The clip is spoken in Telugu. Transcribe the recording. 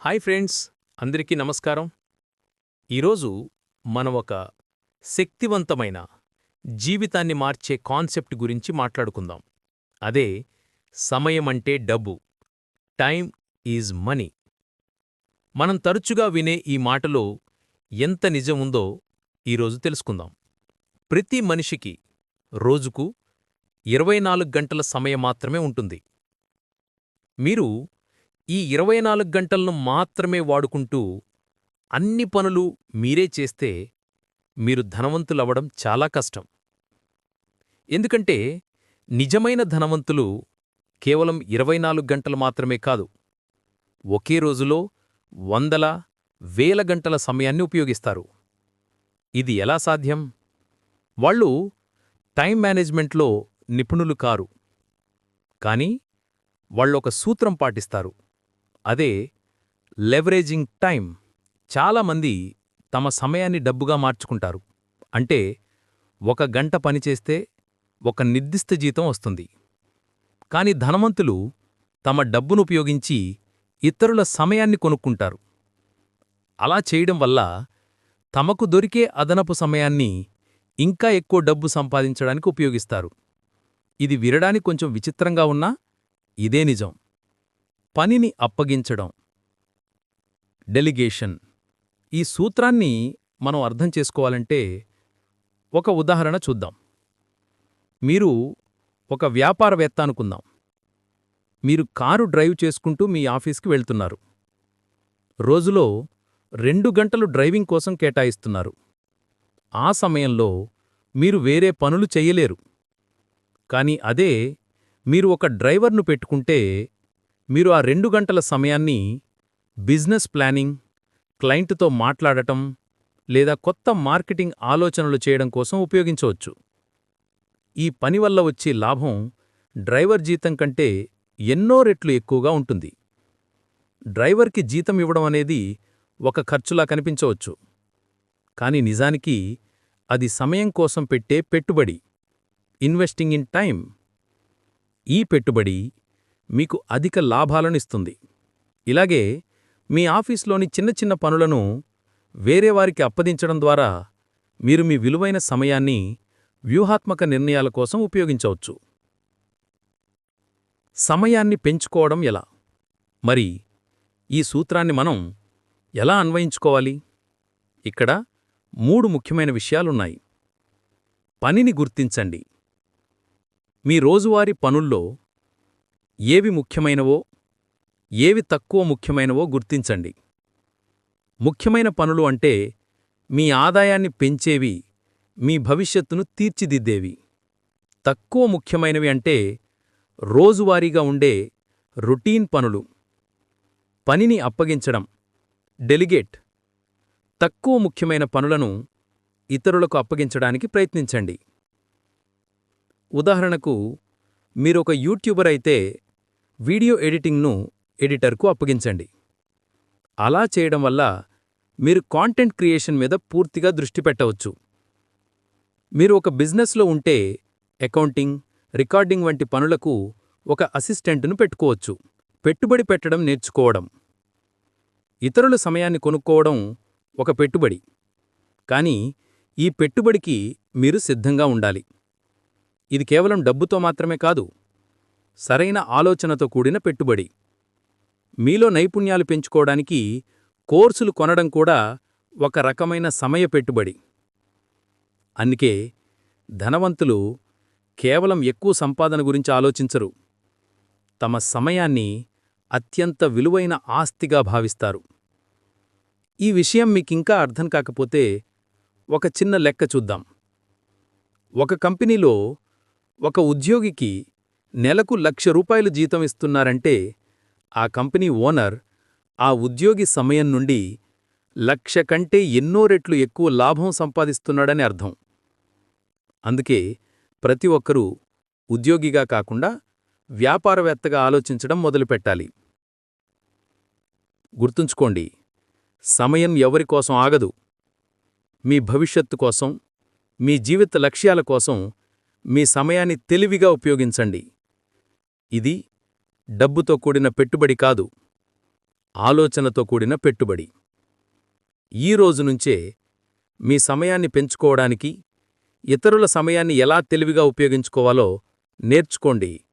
హాయ్ ఫ్రెండ్స్, అందరికీ నమస్కారం. ఈరోజు మనం ఒక శక్తివంతమైన జీవితాన్ని మార్చే కాన్సెప్ట్ గురించి మాట్లాడుకుందాం. అదే సమయమంటే డబ్బు. Time is money. మనం తరచుగా వినే ఈ మాటలో ఎంత నిజం ఉందో ఈరోజు తెలుసుకుందాం. ప్రతి మనిషికి రోజుకు 24 గంటల సమయం మాత్రమే ఉంటుంది. మీరు ఈ 24 గంటలను మాత్రమే వాడుకుంటూ అన్ని పనులు మీరే చేస్తే మీరు ధనవంతులవ్వడం చాలా కష్టం. ఎందుకంటే నిజమైన ధనవంతులు కేవలం 24 గంటలు మాత్రమే కాదు, ఒకే రోజులో వందల, వేల గంటల సమయాన్ని ఉపయోగిస్తారు. ఇది ఎలా సాధ్యం? వాళ్ళు టైం మేనేజ్మెంట్లో నిపుణులు కారు, కానీ వాళ్ళొక సూత్రం పాటిస్తారు. అదే లెవరేజింగ్ టైం. చాలామంది తమ సమయాన్ని డబ్బుగా మార్చుకుంటారు. అంటే 1 గంట పనిచేస్తే ఒక నిర్దిష్ట జీతం వస్తుంది. కాని ధనవంతులు తమ డబ్బును ఉపయోగించి ఇతరుల సమయాన్ని కొనుక్కుంటారు. అలా చేయడం వల్ల తమకు దొరికే అదనపు సమయాన్ని ఇంకా ఎక్కువ డబ్బు సంపాదించడానికి ఉపయోగిస్తారు. ఇది వినడానికి కొంచెం విచిత్రంగా ఉన్నా ఇదే నిజం. పనిని అప్పగించడం, డెలిగేషన్. ఈ సూత్రాన్ని మనం అర్థం చేసుకోవాలంటే ఒక ఉదాహరణ చూద్దాం. మీరు ఒక వ్యాపారవేత్త అనుకుందాం. మీరు కారు డ్రైవ్ చేసుకుంటూ మీ ఆఫీస్కి వెళ్తున్నారు. రోజులో 2 గంటలు డ్రైవింగ్ కోసం కేటాయిస్తున్నారు. ఆ సమయంలో మీరు వేరే పనులు చెయ్యలేరు. కాని అదే మీరు ఒక డ్రైవర్ను పెట్టుకుంటే మీరు ఆ 2 గంటల సమయాన్ని బిజినెస్ ప్లానింగ్, క్లయింట్తో మాట్లాడటం లేదా కొత్త మార్కెటింగ్ ఆలోచనలు చేయడం కోసం ఉపయోగించవచ్చు. ఈ పని వల్ల వచ్చే లాభం డ్రైవర్ జీతం కంటే ఎన్నో రెట్లు ఎక్కువగా ఉంటుంది. డ్రైవర్కి జీతం ఇవ్వడం అనేది ఒక ఖర్చులా కనిపించవచ్చు, కాని నిజానికి అది సమయం కోసం పెట్టే పెట్టుబడి, ఇన్వెస్టింగ్ ఇన్ టైం. ఈ పెట్టుబడి మీకు అధిక లాభాలనిస్తుంది. ఇలాగే మీ ఆఫీస్లోని చిన్న చిన్న పనులను వేరేవారికి అప్పదించడం ద్వారా మీరు మీ విలువైన సమయాన్ని వ్యూహాత్మక నిర్ణయాల కోసం ఉపయోగించవచ్చు. సమయాన్ని పెంచుకోవడం ఎలా? మరి ఈ సూత్రాన్ని మనం ఎలా అన్వయించుకోవాలి? ఇక్కడ 3 ముఖ్యమైన విషయాలున్నాయి. పనిని గుర్తించండి. మీ రోజువారీ పనుల్లో ఏవి ముఖ్యమైనవో, ఏవి తక్కువ ముఖ్యమైనవో గుర్తించండి. ముఖ్యమైన పనులు అంటే మీ ఆదాయాన్ని పెంచేవి, మీ భవిష్యత్తును తీర్చిదిద్దేవి. తక్కువ ముఖ్యమైనవి అంటే రోజువారీగా ఉండే రొటీన్ పనులు. పనిని అప్పగించడం, డెలిగేట్. తక్కువ ముఖ్యమైన పనులను ఇతరులకు అప్పగించడానికి ప్రయత్నించండి. ఉదాహరణకు, మీరొక యూట్యూబర్ అయితే వీడియో ఎడిటింగ్ను ఎడిటర్కు అప్పగించండి. అలా చేయడం వల్ల మీరు కాంటెంట్ క్రియేషన్ మీద పూర్తిగా దృష్టి పెట్టవచ్చు. మీరు ఒక బిజినెస్లో ఉంటే అకౌంటింగ్, రికార్డింగ్ వంటి పనులకు ఒక అసిస్టెంట్ను పెట్టుకోవచ్చు. పెట్టుబడి పెట్టడం నేర్చుకోవడం. ఇతరుల సమయాన్ని కొనుక్కోవడం ఒక పెట్టుబడి. కానీ ఈ పెట్టుబడికి మీరు సిద్ధంగా ఉండాలి. ఇది కేవలం డబ్బుతో మాత్రమే కాదు, సరైన ఆలోచనతో కూడిన పెట్టుబడి. మీలో నైపుణ్యాలు పెంచుకోవడానికి కోర్సులు కొనడం కూడా ఒక రకమైన సమయ పెట్టుబడి. అందుకే ధనవంతులు కేవలం ఎక్కువ సంపాదన గురించి ఆలోచించరు, తమ సమయాన్ని అత్యంత విలువైన ఆస్తిగా భావిస్తారు. ఈ విషయం మీకింకా అర్థం కాకపోతే ఒక చిన్న లెక్క చూద్దాం. ఒక కంపెనీలో ఒక ఉద్యోగికి నెలకు ₹1,00,000 జీతం ఇస్తున్నారంటే ఆ కంపెనీ ఓనర్ ఆ ఉద్యోగి సమయం నుండి 1,00,000 కంటే ఎన్నో రెట్లు ఎక్కువ లాభం సంపాదిస్తున్నాడని అర్థం. అందుకే ప్రతి ఒక్కరూ ఉద్యోగిగా కాకుండా వ్యాపారవేత్తగా ఆలోచించడం మొదలుపెట్టాలి. గుర్తుంచుకోండి, సమయం ఎవరికోసం ఆగదు. మీ భవిష్యత్తు కోసం, మీ జీవిత లక్ష్యాల కోసం మీ సమయాన్ని తెలివిగా ఉపయోగించండి. ఇది డబ్బుతో కూడిన పెట్టుబడి కాదు, ఆలోచనతో కూడిన పెట్టుబడి. ఈ రోజునుంచే మీ సమయాన్ని పెంచుకోవడానికి, ఇతరుల సమయాన్ని ఎలా తెలివిగా ఉపయోగించుకోవాలో నేర్చుకోండి.